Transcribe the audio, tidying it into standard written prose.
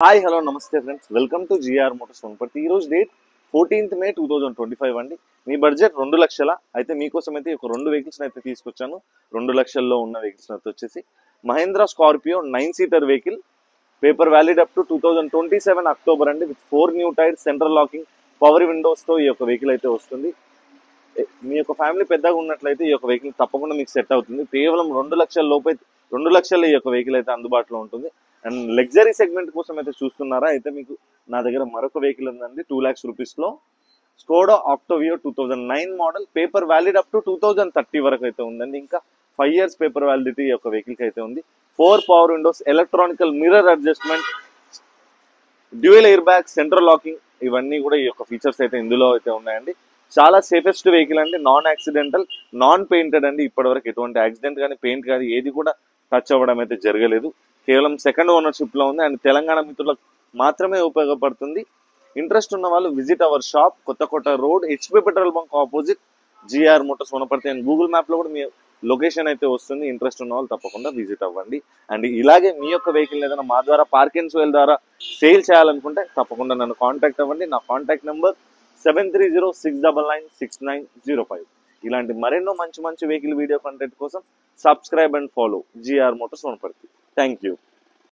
Hi hello నమస్తే friends, welcome to GR motors Wanaparthy. ఈ రోజు డేట్ 14th May 2025 అండి. మీ బడ్జెట్ 2 లక్షల అయితే మీకోసం అయితే ఒక 2 వెహికల్స్ అయితే తీసుకొచ్చాను. 2 లక్షల్లో ఉన్న వెహికల్స్ అయితే వచ్చేసి Mahindra Scorpio 9 seater vehicle, paper valid up to 2027 October అండి. With 4 new tyres, central locking, power windows తో ఈ యొక్క వెహికల్ అయితే వస్తుంది. మీ యొక్క ఫ్యామిలీ పెద్దగా ఉన్నట్లయితే ఈ యొక్క వెహికల్ తప్పకుండా మీకు సెట్ అవుతుంది. కేవలం 2 లక్షల లోపే 2 లక్షల ఈ యొక్క వెహికల్ అయితే అందుబాటులో ఉంటుంది. అండ్ లగ్జరీ సెగ్మెంట్ కోసం అయితే చూస్తున్నారా, అయితే మీకు నా దగ్గర మరొక వెహికల్ ఉందండి. 2 lakhs రూపీస్లో Skoda Octavia 2009 model, paper valid up to 2030 వరకు అయితే ఉందండి. ఇంకా 5 years పేపర్ వ్యాలిడిటీ ఈ యొక్క వెహికల్కి అయితే ఉంది. 4 power Windows, electronical mirror adjustment, dual air bag, central locking, ఇవన్నీ కూడా ఈ యొక్క ఫీచర్స్ అయితే ఇందులో అయితే ఉన్నాయండి. చాలా సేఫెస్ట్ వెహికల్ అండి. నాన్ యాక్సిడెంటల్, నాన్ పెయింటెడ్ అండి. ఇప్పటివరకు ఎటువంటి యాక్సిడెంట్ కానీ పెయింట్ కానీ ఏది కూడా టచ్ అవ్వడం అయితే జరగలేదు. కేవలం సెకండ్ ఓనర్షిప్ లో ఉంది. అండ్ తెలంగాణ మిత్రులకు మాత్రమే ఉపయోగపడుతుంది. ఇంట్రెస్ట్ ఉన్న వాళ్ళు visit our shop, Kothakota road, HP petrol bunk opposite, GR motors Wanaparthy. And Google map లో కూడా మీ లొకేషన్ అయితే వస్తుంది. ఇంట్రెస్ట్ ఉన్న వాళ్ళు తప్పకుండా విజిట్ అవ్వండి. అండ్ ఇలాగే మీ యొక్క వెహికల్ ఏదైనా మా ద్వారా పార్క్ అండ్ సేల్ ద్వారా సేల్ చేయాలనుకుంటే తప్పకుండా నన్ను కాంటాక్ట్ అవ్వండి. నా కాంటాక్ట్ నెంబర్ 7306996905. ఇలాంటి మరెన్నో మంచి వెహికల్ వీడియో కంటెంట్ కోసం subscribe and follow GR motors Wanaparthy. Thank you.